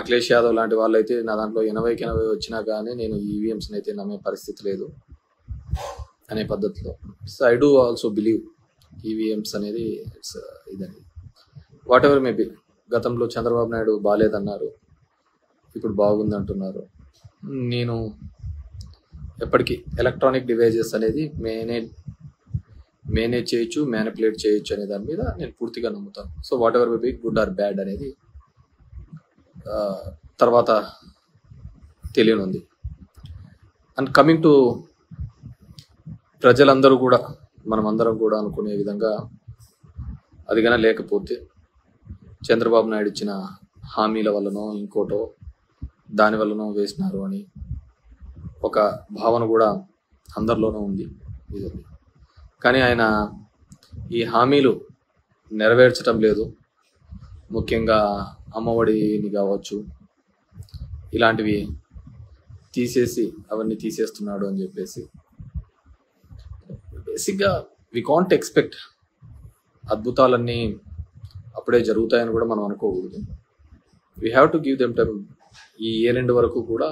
అఖిలేష్ యాదవ్ లాంటి వాళ్ళు అయితే నా దాంట్లో 80కి 80 వచ్చినా కానీ నేను ఈవీఎంస్ని అయితే నమ్మే పరిస్థితి లేదు అనే పద్ధతిలో. So I do also believe EVMs అనేది ఇట్స్ ఇదని వాట్ ఎవర్ మేబీ. గతంలో చంద్రబాబు నాయుడు బాగాలేదన్నారు, ఇప్పుడు బాగుంది అంటున్నారు. నేను ఎప్పటికీ ఎలక్ట్రానిక్ డివైజెస్ అనేది మేనేజ్ చేయొచ్చు, మ్యానిపులేట్ చేయొచ్చు అనే దాని మీద నేను పూర్తిగా నమ్ముతాను. So what ever maybe good or bad అనేది తర్వాత తెలియనుంది. అండ్ కమింగ్ టు ప్రజలందరూ కూడా మనమందరం కూడా అనుకునే విధంగా అది కన్నా లేకపోతే చంద్రబాబు నాయుడు ఇచ్చిన హామీల వల్లనో ఇంకోటో దాని వల్లనో వేసినారు అని ఒక భావన కూడా అందరిలోనూ ఉంది. కానీ ఆయన ఈ హామీలు నెరవేర్చడం లేదు. ముఖ్యంగా అమ్మఒడిని కావచ్చు, ఇలాంటివి అవన్నీ తీసేస్తున్నాడు అని చెప్పేసి బేసిక్గా వి కాంట్ ఎక్స్పెక్ట్ అద్భుతాలన్నీ అప్పుడే జరుగుతాయని కూడా మనం అనుకోకూడదు. We have to give them time. ఈ ఇయర్ ఎండ్ వరకు కూడా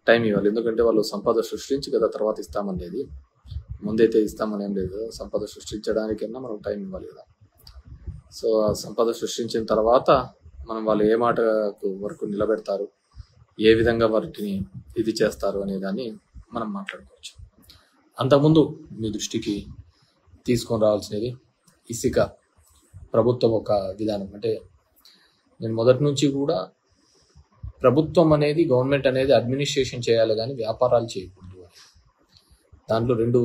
టైం ఇవ్వాలి. ఎందుకంటే వాళ్ళు సంపద సృష్టించి కదా తర్వాత ఇస్తామనేది, ముందైతే ఇస్తామనేం లేదు కదా. సంపద సృష్టించడానికైనా మనం టైం ఇవ్వాలి కదా. సో ఆ సంపద సృష్టించిన తర్వాత మనం వాళ్ళు ఏ మాట వరకు నిలబెడతారు, ఏ విధంగా వాటిని ఇది చేస్తారు అనే దాన్ని మనం మాట్లాడుకోవచ్చు. అంతకుముందు మీ దృష్టికి తీసుకొని రావాల్సినది ఇసుక ప్రభుత్వం ఒక విధానం. అంటే నేను మొదటి నుంచి కూడా ప్రభుత్వం అనేది, గవర్నమెంట్ అనేది అడ్మినిస్ట్రేషన్ చేయాలి కానీ వ్యాపారాలు చేయకూడదు అని. దాంట్లో 2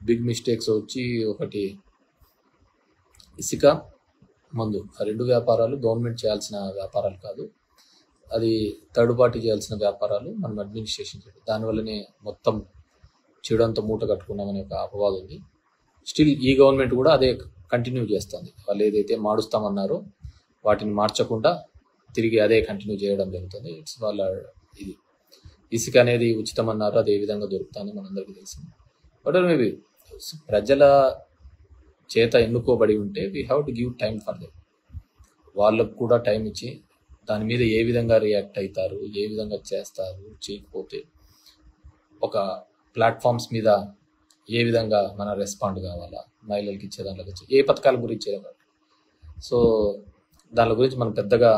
బిగ్ మిస్టేక్స్ వచ్చి, ఒకటి ఇసుక, మందు. ఆ 2 వ్యాపారాలు గవర్నమెంట్ చేయాల్సిన వ్యాపారాలు కాదు, అది థర్డ్ పార్టీ చేయాల్సిన వ్యాపారాలు. మనం అడ్మినిస్ట్రేషన్ చేయాలి. దానివల్లనే మొత్తం చెడంతా మూట కట్టుకున్నామనే ఒక అపవాదం ఉంది. స్టిల్ ఈ గవర్నమెంట్ కూడా అదే కంటిన్యూ చేస్తుంది. వాళ్ళు ఏదైతే మారుస్తామన్నారో వాటిని మార్చకుండా తిరిగి అదే కంటిన్యూ చేయడం జరుగుతుంది. ఇట్స్ వాళ్ళ ఇది. ఇసుక అనేది ఉచితం అన్నారు, అది ఏ విధంగా దొరుకుతుందని మనందరికీ తెలిసింది. బట్ మేబీ ప్రజల చేత ఎన్నుకోబడి ఉంటే we have to give time for them. వాళ్ళకు కూడా టైం ఇచ్చి దాని మీద ఏ విధంగా రియాక్ట్ అవుతారు, ఏ విధంగా చేస్తారు, చేయకపోతే ఒక ప్లాట్ఫామ్స్ మీద ఏ విధంగా మన రెస్పాండ్ కావాలా, మహిళలకి ఇచ్చే దాంట్లోకి ఏ పథకాల గురించి. సో దాని గురించి మనం పెద్దగా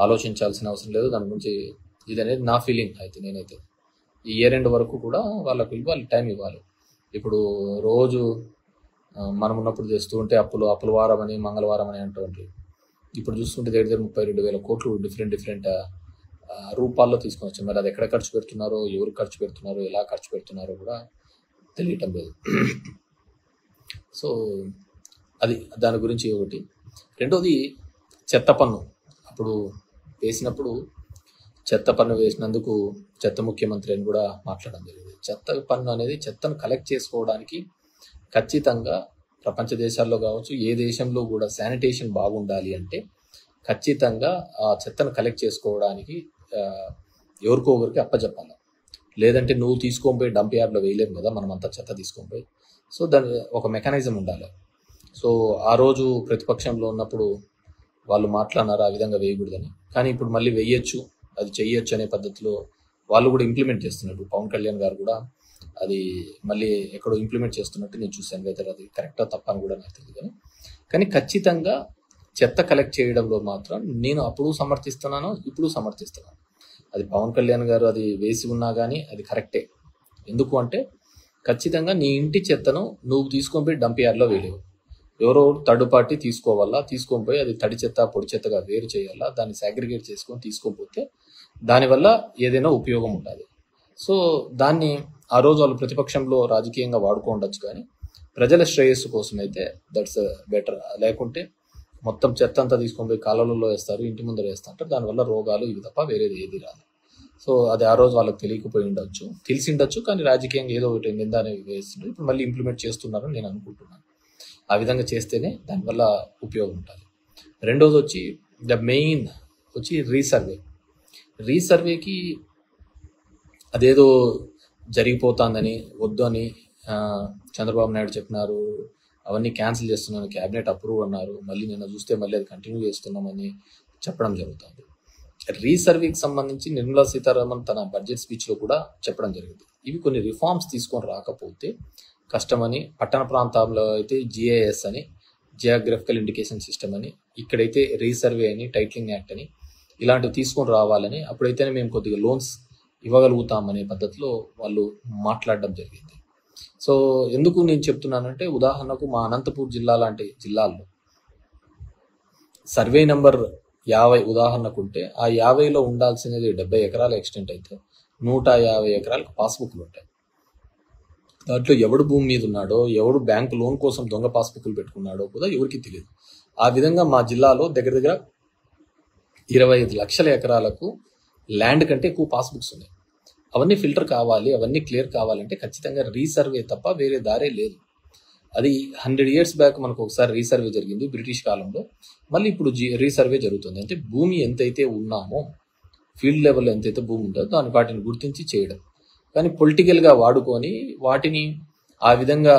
ఆలోచించాల్సిన అవసరం లేదు. దాని గురించి ఇది అనేది నా ఫీలింగ్. అయితే నేనైతే ఈ ఇయర్ ఎండ్ వరకు కూడా వాళ్ళకి టైం ఇవ్వాలి. ఇప్పుడు రోజు మనం ఉన్నప్పుడు చేస్తూ ఉంటే అప్పుల వారం అని, మంగళవారం అని అంటూ ఉంటాయి. ఇప్పుడు చూస్తుంటే దగ్గర 32,000 కోట్లు డిఫరెంట్ రూపాల్లో తీసుకొని వచ్చాం. మరి అది ఎక్కడ ఖర్చు పెడుతున్నారో, ఎవరు ఖర్చు పెడుతున్నారో, ఎలా ఖర్చు పెడుతున్నారో కూడా తెలియటం లేదు. సో అది దాని గురించి ఒకటి. రెండోది చెత్త పన్ను. అప్పుడు వేసినప్పుడు చెత్త పన్ను వేసినందుకు చెత్త ముఖ్యమంత్రి అని కూడా మాట్లాడడం జరిగింది. చెత్త పన్ను అనేది చెత్తను కలెక్ట్ చేసుకోవడానికి ఖచ్చితంగా ప్రపంచ దేశాల్లో కావచ్చు, ఏ దేశంలో కూడా శానిటేషన్ బాగుండాలి అంటే ఖచ్చితంగా ఆ చెత్తను కలెక్ట్ చేసుకోవడానికి ఎవరికో ఒకరికి అప్పచెప్పాలి. లేదంటే నువ్వు తీసుకొని పోయి డంప్ యార్డ్లో వేయలేము కదా, మనం అంతా చెత్త తీసుకొని పోయి. సో దాని ఒక మెకానిజం ఉండాలి. సో ఆ రోజు ప్రతిపక్షంలో ఉన్నప్పుడు వాళ్ళు మాట్లాడినారు ఆ విధంగా వేయకూడదని. కానీ ఇప్పుడు మళ్ళీ వేయచ్చు, అది చెయ్యొచ్చు అనే పద్ధతిలో వాళ్ళు కూడా ఇంప్లిమెంట్ చేస్తున్నట్టు. పవన్ కళ్యాణ్ గారు కూడా అది మళ్ళీ ఎక్కడో ఇంప్లిమెంట్ చేస్తున్నట్టు నేను చూశాను. వెదర్ అది కరెక్టా తప్ప అని కూడా నాకు తెలియదు. కానీ ఖచ్చితంగా చెత్త కలెక్ట్ చేయడంలో మాత్రం నేను అప్పుడు సమర్థిస్తున్నాను, ఇప్పుడు సమర్థిస్తున్నాను. అది పవన్ కళ్యాణ్ గారు అది వేసి ఉన్నా కానీ అది కరెక్టే. ఎందుకు అంటే ఖచ్చితంగా నీ ఇంటి చెత్తను నువ్వు తీసుకొని పోయి డంప్ యార్డ్లో వేయలేవు. ఎవరో థర్డ్ పార్టీ తీసుకోవాలా, తీసుకొని పోయి అది తడి చెత్త పొడి చెత్తగా వేరు చేయాలా, దాన్ని సాగ్రిగేట్ చేసుకొని తీసుకోకపోతే దానివల్ల ఏదైనా ఉపయోగం ఉండాలి. సో దాన్ని ఆ రోజు వాళ్ళు ప్రతిపక్షంలో రాజకీయంగా వాడుకోవచ్చు, కానీ ప్రజల శ్రేయస్సు కోసం అయితే దట్స్ బెటర్. లేకుంటే మొత్తం చెత్త అంతా తీసుకొని పోయి కాలువలలో వేస్తారు, ఇంటి ముందర వేస్తుంటారు. దానివల్ల రోగాలు ఇవి తప్ప వేరేది ఏది రాదు. సో అది ఆ రోజు వాళ్ళకి తెలియకపోయి ఉండొచ్చు, తెలిసిండొచ్చు, కానీ రాజకీయంగా ఏదో ఒకటి నింద అనేవి వేస్తుంటారు. ఇప్పుడు మళ్ళీ ఇంప్లిమెంట్ చేస్తున్నారని నేను అనుకుంటున్నాను. ఆ విధంగా చేస్తేనే దానివల్ల ఉపయోగం ఉంటుంది. రెండోది వచ్చి ద మెయిన్ వచ్చి రీసర్వేకి అదేదో జరిగిపోతుందని వద్దు అని చంద్రబాబు నాయుడు చెప్పినారు. అవన్నీ క్యాన్సిల్ చేస్తున్నాను, క్యాబినెట్ అప్రూవ్ అన్నారు. మళ్ళీ నిన్న చూస్తే మళ్ళీ అది కంటిన్యూ చేస్తున్నామని చెప్పడం జరుగుతుంది. రీసర్వేకి సంబంధించి నిర్మలా సీతారామన్ తన బడ్జెట్ స్పీచ్లో కూడా చెప్పడం జరిగింది. ఇవి కొన్ని రిఫార్మ్స్ తీసుకొని రాకపోతే కష్టమని, పట్టణ ప్రాంతాల్లో అయితే జిఐఎస్ అని, జియోగ్రఫికల్ ఇండికేషన్ సిస్టమ్ అని, ఇక్కడైతే రీసర్వే అని, టైటిలింగ్ యాక్ట్ అని ఇలాంటివి తీసుకొని రావాలని, అప్పుడైతేనే మేము కొద్దిగా లోన్స్ ఇవ్వగలుగుతామనే పద్ధతిలో వాళ్ళు మాట్లాడడం జరిగింది. సో ఎందుకు నేను చెప్తున్నానంటే, ఉదాహరణకు మా అనంతపూర్ జిల్లా లాంటి జిల్లాల్లో సర్వే నెంబర్ 50 ఉదాహరణకు ఉంటే ఆ 50లో ఉండాల్సినది 70 ఎకరాల ఎక్స్టెంట్ అయితే 150 ఎకరాలకు పాస్బుక్లు ఉంటాయి. దాంట్లో ఎవడు భూమి మీద ఉన్నాడో, ఎవడు బ్యాంకు లోన్ కోసం దొంగ పాస్బుక్లు పెట్టుకున్నాడో కూడా ఎవరికి తెలియదు. ఆ విధంగా మా జిల్లాలో దగ్గర దగ్గర 25 లక్షల ఎకరాలకు ల్యాండ్ కంటే ఎక్కువ పాస్బుక్స్ ఉన్నాయి. అవన్నీ ఫిల్టర్ కావాలి, అవన్నీ క్లియర్ కావాలంటే ఖచ్చితంగా రీసర్వే తప్ప వేరే దారే లేదు. అది 100 years బ్యాక్ మనకు ఒకసారి రీసర్వే జరిగింది బ్రిటిష్ కాలంలో. మళ్ళీ ఇప్పుడు రీసర్వే జరుగుతుంది. అంటే భూమి ఎంతైతే ఉన్నామో, ఫీల్డ్ లెవెల్లో ఎంతైతే భూమి ఉంటుందో వాటిని గుర్తించి చేయడం. కానీ పొలిటికల్గా వాడుకొని వాటిని ఆ విధంగా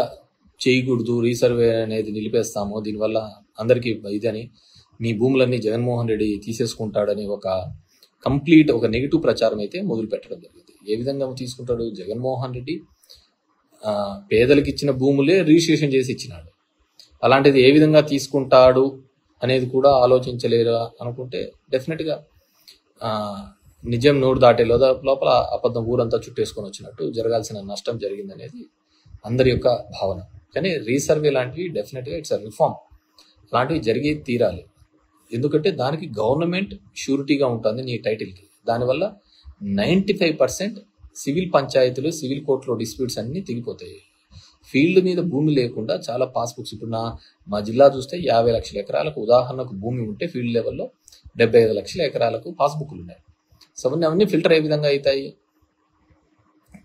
చేయకూడదు, రీసర్వే అనేది నిలిపేస్తాము, దీనివల్ల అందరికీ ఇదని, మీ భూములన్నీ జగన్మోహన్ రెడ్డి తీసేసుకుంటాడని ఒక నెగిటివ్ ప్రచారం అయితే మొదలు పెట్టడం జరిగింది. ఏ విధంగా తీసుకుంటాడు జగన్మోహన్ రెడ్డి? పేదలకు ఇచ్చిన భూములే రిజిస్ట్రేషన్ చేసి ఇచ్చినాడు. అలాంటిది ఏ విధంగా తీసుకుంటాడు అనేది కూడా ఆలోచించలేరు అనుకుంటే డెఫినెట్గా నిజం నోరు దాటే లోపల అబద్ధం ఊరంతా చుట్టేసుకొని వచ్చినట్టు జరగాల్సిన నష్టం జరిగిందనేది అందరి యొక్క భావన. కానీ రీసర్వే లాంటివి డెఫినెట్గా ఇట్స్ అ రిఫార్మ్, అలాంటివి జరిగి తీరాలి. ఎందుకంటే దానికి గవర్నమెంట్ షూరిటీగా ఉంటుంది నీ టైటిల్కి. దానివల్ల 95% సివిల్ పంచాయతీలు, సివిల్ కోర్టులో డిస్ప్యూట్స్ అన్నీ తెగిపోతాయి. ఫీల్డ్ మీద భూమి లేకుండా చాలా పాస్బుక్స్, ఇప్పుడు మా జిల్లా చూస్తే 50 లక్షల ఎకరాలకు ఉదాహరణకు భూమి ఉంటే ఫీల్డ్ లెవెల్లో 75 లక్షల ఎకరాలకు పాస్బుక్లు ఉన్నాయి. సో అవన్నీ ఫిల్టర్ ఏ విధంగా అవుతాయి?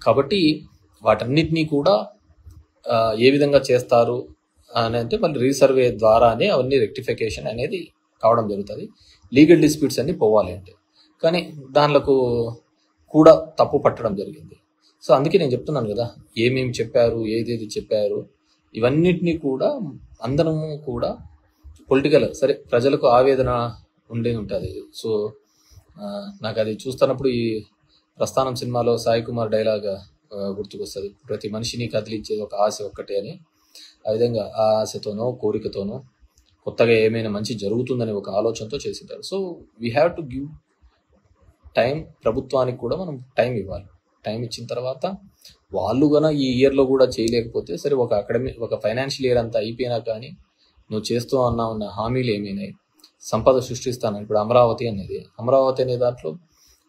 కాబట్టి వాటన్నిటినీ కూడా ఏ విధంగా చేస్తారు అని అంటే మళ్ళీ రీసర్వే ద్వారానే అవన్నీ రెక్టిఫికేషన్ అనేది కావడం జరుగుతుంది. లీగల్ డిస్ప్యూట్స్ అన్ని పోవాలి అంటే, కానీ దానిలకు కూడా తప్పు పట్టడం జరిగింది. సో అందుకే నేను చెప్తున్నాను కదా, ఏమేమి చెప్పారు, ఏదేది చెప్పారు, ఇవన్నిటినీ కూడా అందరము కూడా పొలిటికల్, సరే ప్రజలకు ఆవేదన ఉండే ఉంటుంది. సో నాకు అది చూస్తున్నప్పుడు ఈ ప్రస్థానం సినిమాలో సాయి కుమార్ డైలాగ్ గుర్తుకొస్తుంది, ప్రతి మనిషిని కదిలించేది ఒక ఆశ ఒక్కటే అని. ఆ విధంగా ఆ ఆశతోనో కోరికతోనో కొత్తగా ఏమైనా మంచి జరుగుతుందని ఒక ఆలోచనతో చేసింటారు. So we have to give time. ప్రభుత్వానికి కూడా మనం టైం ఇవ్వాలి. టైం ఇచ్చిన తర్వాత వాళ్ళు కన్నా ఈ ఇయర్లో కూడా చేయలేకపోతే సరే, ఒక ఫైనాన్షియల్ ఇయర్ అంతా అయిపోయినా కానీ నువ్వు చేస్తూ ఉన్న హామీలు ఏమైనాయి, సంపద సృష్టిస్తాను. ఇప్పుడు అమరావతి అనే దాంట్లో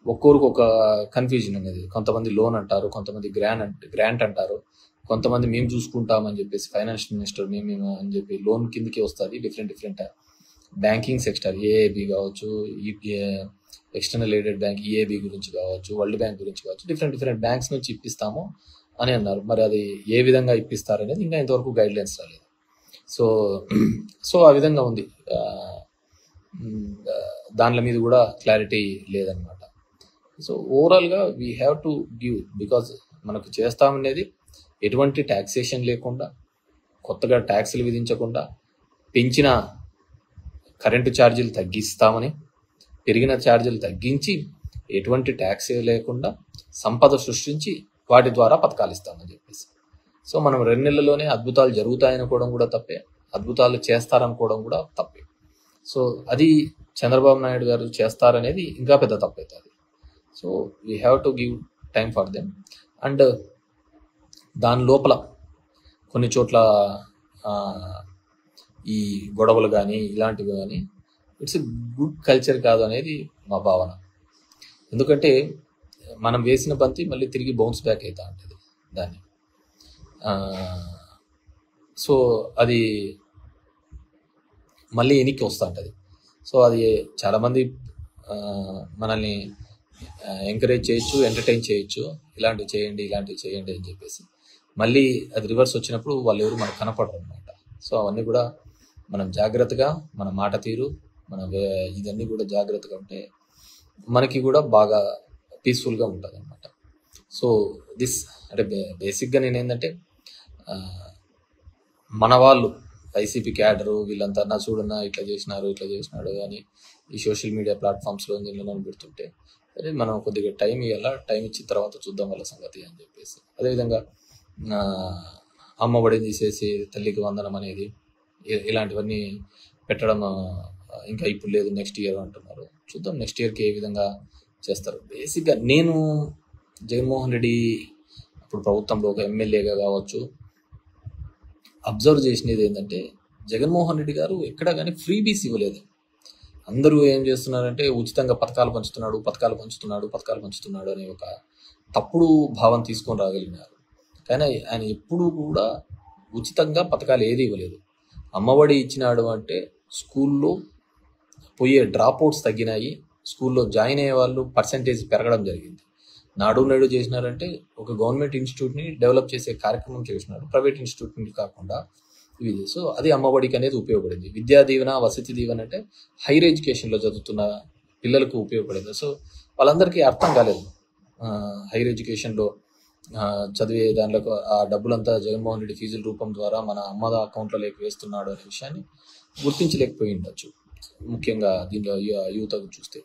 ఒక్కొరికి ఒక కన్ఫ్యూజన్ అనేది. కొంతమంది లోన్ అంటారు, కొంతమంది గ్రాంట్ అంటారు, కొంతమంది మేము చూసుకుంటామని చెప్పేసి ఫైనాన్స్ మినిస్టర్ మేము అని చెప్పి లోన్ కిందకి వస్తుంది. డిఫరెంట్ బ్యాంకింగ్ సెక్టర్, ఏఏబి కావచ్చు, ఎక్స్టర్నల్ ఎయిడెడ్ బ్యాంక్ ఈఏబి గురించి కావచ్చు, వరల్డ్ బ్యాంక్ గురించి కావచ్చు, డిఫరెంట్ బ్యాంక్స్ నుంచి ఇప్పిస్తాము అని అన్నారు. మరి అది ఏ విధంగా ఇప్పిస్తారనేది ఇంకా ఇంతవరకు గైడ్ లైన్స్ రాలేదు. సో ఆ విధంగా ఉంది. దానిల మీద కూడా క్లారిటీ లేదనమాట. సో ఓవరాల్గా we have to give, because మనకు చేస్తామనేది ఎటువంటి ట్యాక్సేషన్ లేకుండా, కొత్తగా ట్యాక్సులు విధించకుండా, పెంచిన కరెంటు ఛార్జీలు తగ్గిస్తామని, పెరిగిన ఛార్జీలు తగ్గించి, ఎటువంటి ట్యాక్స్ లేకుండా సంపద సృష్టించి వాటి ద్వారా పథకాలు ఇస్తామని చెప్పేసి. సో మనం 2 నెలల్లోనే అద్భుతాలు జరుగుతాయనుకోవడం కూడా తప్పే, అద్భుతాలు చేస్తారనుకోవడం కూడా తప్పే. సో అది చంద్రబాబు నాయుడు గారు చేస్తారనేది ఇంకా పెద్ద తప్పు అవుతుంది. So we have to give time for them. And దాని లోపల కొన్ని చోట్ల ఈ గొడవలు కానీ ఇలాంటివి కానీ ఇట్స్ గుడ్ కల్చర్ కాదు అనేది మా భావన. ఎందుకంటే మనం వేసిన బంతి మళ్ళీ తిరిగి బౌన్స్ బ్యాక్ అవుతూ ఉంటుంది దాన్ని. సో అది మళ్ళీ వెనక్కి వస్తూ ఉంటుంది. సో అది చాలామంది మనల్ని ఎంకరేజ్ చేయొచ్చు, ఎంటర్టైన్ చేయొచ్చు, ఇలాంటివి చేయండి అని చెప్పేసి. మళ్ళీ అది రివర్స్ వచ్చినప్పుడు వాళ్ళు ఎవరు మనకు కనపడరు అనమాట. సో అవన్నీ కూడా మనం జాగ్రత్తగా, మన మాట తీరు, ఇదన్నీ కూడా జాగ్రత్తగా ఉంటే మనకి కూడా బాగా పీస్ఫుల్గా ఉంటుంది అనమాట. సో అంటే బేసిక్గా నేనేంటంటే మన వాళ్ళు వైసీపీ క్యాడరు వీళ్ళంతా అన్నా చూడన్నా ఇట్లా చేసినాడు అని ఈ సోషల్ మీడియా ప్లాట్ఫామ్స్లో దీనిలో పెడుతుంటే అదే మనం కొద్దిగా టైం ఇవ్వాలా, టైం ఇచ్చిన తర్వాత చూద్దాం వాళ్ళ సంగతి అని చెప్పేసి. అదేవిధంగా అమ్మఒడి తీసేసి తల్లికి వందనం అనేది ఇలాంటివన్నీ పెట్టడం ఇంకా ఇప్పుడు లేదు, నెక్స్ట్ ఇయర్ అంటున్నారు. చూద్దాం నెక్స్ట్ ఇయర్కి ఏ విధంగా చేస్తారు. బేసిక్గా నేను జగన్మోహన్ రెడ్డి అప్పుడు ప్రభుత్వంలో ఒక ఎమ్మెల్యేగా కావచ్చు అబ్జర్వ్ చేసినది ఏంటంటే జగన్మోహన్ రెడ్డి గారు ఎక్కడా కానీ ఫ్రీబీస్ ఇవ్వలేదు. అందరూ ఏం చేస్తున్నారంటే ఉచితంగా పథకాలు పంచుతున్నాడు అనే ఒక తప్పుడు భావం తీసుకొని రాగలిగినారు. కానీ ఆయన ఎప్పుడూ కూడా ఉచితంగా పథకాలు ఏది ఇవ్వలేదు. అమ్మఒడి ఇచ్చినాడు అంటే స్కూల్లో పోయే డ్రాప్అవుట్స్ తగ్గినాయి, స్కూల్లో జాయిన్ అయ్యే వాళ్ళు పర్సంటేజ్ పెరగడం జరిగింది. నాడు నేడు చేసినారంటే ఒక గవర్నమెంట్ ఇన్స్టిట్యూట్ని డెవలప్ చేసే కార్యక్రమం చేసినారు, ప్రైవేట్ ఇన్స్టిట్యూట్ని కాకుండా ఇది. సో అది అమ్మఒడికి అనేది ఉపయోగపడింది. విద్యా దీవెన, వసతి దీవెన అంటే హైయర్ ఎడ్యుకేషన్లో చదువుతున్న పిల్లలకు ఉపయోగపడింది. సో వాళ్ళందరికీ అర్థం కాలేదు హైయర్ ఎడ్యుకేషన్లో చదివే దానిలో ఆ డబ్బులంతా జగన్మోహన్ రెడ్డి ఫీజుల రూపం ద్వారా మన అమ్మద అకౌంట్లో వేస్తున్నాడు అనే విషయాన్ని గుర్తించలేకపోయి ఉండొచ్చు, ముఖ్యంగా దీనిలో యువతకు చూస్తే.